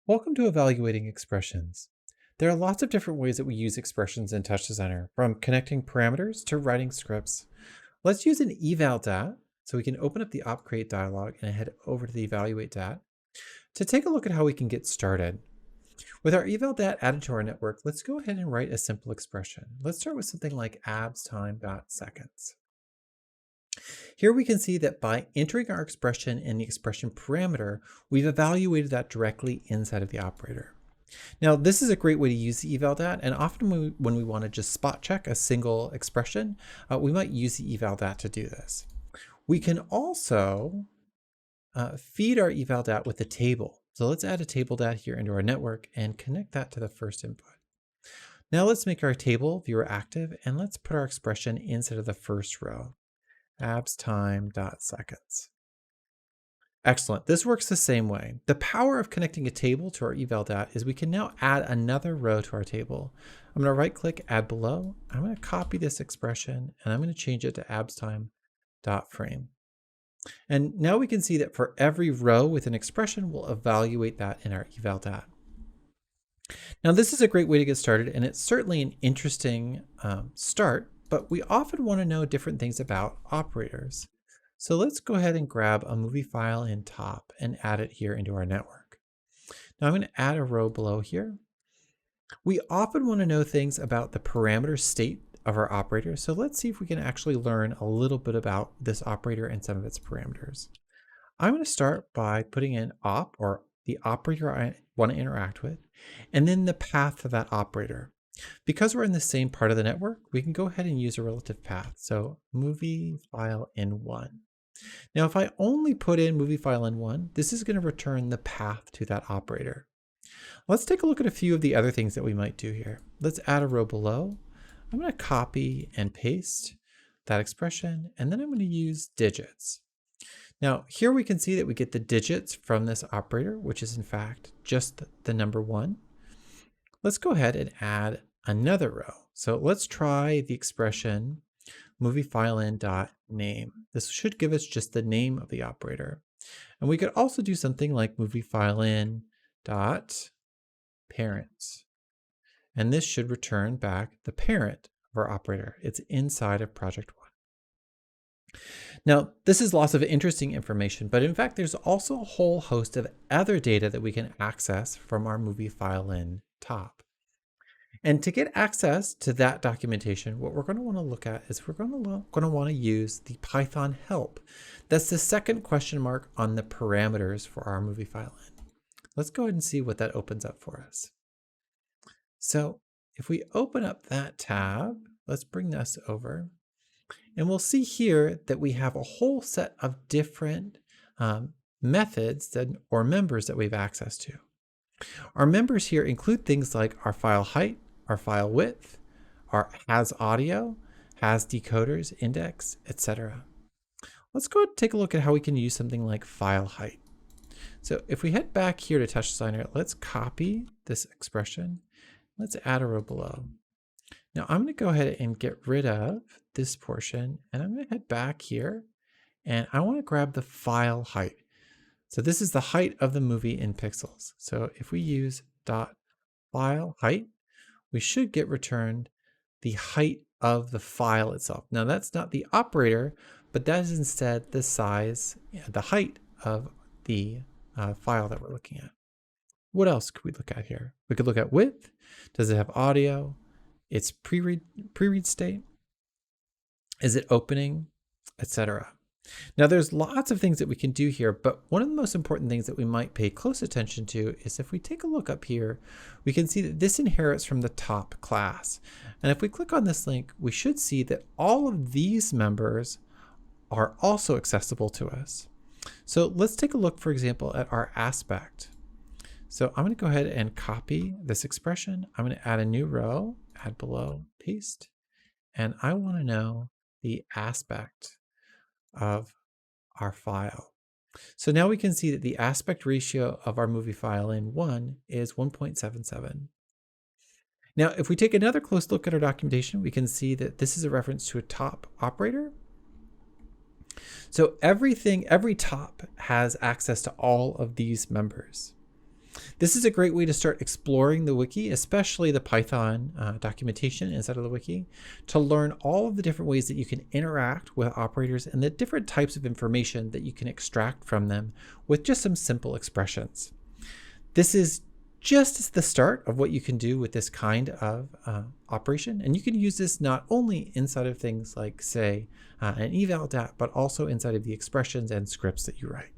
Welcome to Evaluating Expressions. There are lots of different ways that we use expressions in TouchDesigner, from connecting parameters to writing scripts. Let's use an eval dat, so we can open up the op create dialog and head over to the evaluate dat to take a look at how we can get started. With our eval dat added to our network, let's go ahead and write a simple expression. Let's start with something like abstime.seconds. Here we can see that by entering our expression in the expression parameter, we've evaluated that directly inside of the operator. Now, this is a great way to use the eval dat, and often when we want to just spot check a single expression, we might use the eval dat to do this. We can also feed our eval dat with a table. So let's add a table dat here into our network and connect that to the first input. Now let's make our table viewer active, and let's put our expression inside of the first row, abstime.seconds. Excellent. This works the same way. The power of connecting a table to our eval dat is we can now add another row to our table. I'm going to right click, add below. I'm going to copy this expression and I'm going to change it to abstime.frame. And now we can see that for every row with an expression, we'll evaluate that in our eval dat. Now this is a great way to get started, and it's certainly an interesting start, but we often want to know different things about operators. So let's go ahead and grab a movie file in top and add it here into our network. Now I'm going to add a row below here. We often want to know things about the parameter state of our operator. So let's see if we can actually learn a little bit about this operator and some of its parameters. I'm going to start by putting in op, or the operator I want to interact with, and then the path of that operator. Because we're in the same part of the network, we can go ahead and use a relative path. So movie file in1. Now, if I only put in movie file in1, this is going to return the path to that operator. Let's take a look at a few of the other things that we might do here. Let's add a row below. I'm going to copy and paste that expression, and then I'm going to use digits. Now, here we can see that we get the digits from this operator, which is in fact just the number 1. Let's go ahead and add another row. So let's try the expression moviefilein.name. This should give us just the name of the operator. And we could also do something like moviefilein.parents. And this should return back the parent of our operator. It's inside of project 1. Now, this is lots of interesting information, but in fact, there's also a whole host of other data that we can access from our movie file in top. And to get access to that documentation, what we're going to want to look at is we're going to want to use the Python help. That's the second question mark on the parameters for our movie file in. Let's go ahead and see what that opens up for us. So if we open up that tab, let's bring this over. And we'll see here that we have a whole set of different methods or members that we have access to. Our members here include things like our file height, our file width, our has audio, has decoders, index, etc. Let's go ahead and take a look at how we can use something like file height. So if we head back here to TouchDesigner, let's copy this expression. Let's add a row below. Now I'm going to go ahead and get rid of this portion, and I'm going to head back here, and I want to grab the file height. So this is the height of the movie in pixels. So if we use .file height, we should get returned the height of the file itself. Now that's not the operator, but that is instead the size, the height of the file that we're looking at. What else could we look at here? We could look at width. Does it have audio? Its pre-read state? Is it opening? Etc. Now there's lots of things that we can do here, but one of the most important things that we might pay close attention to is if we take a look up here, we can see that this inherits from the top class. And if we click on this link, we should see that all of these members are also accessible to us. So let's take a look, for example, at our aspect. So I'm going to go ahead and copy this expression. I'm going to add a new row, add below, paste, and I want to know the aspect of our file. So now we can see that the aspect ratio of our movie file in 1 is 1.77. Now, if we take another close look at our documentation, we can see that this is a reference to a top operator. So every top has access to all of these members. This is a great way to start exploring the wiki, especially the Python documentation inside of the wiki, to learn all of the different ways that you can interact with operators and the different types of information that you can extract from them with just some simple expressions. This is just the start of what you can do with this kind of operation. And you can use this not only inside of things like, say, an eval dat, but also inside of the expressions and scripts that you write.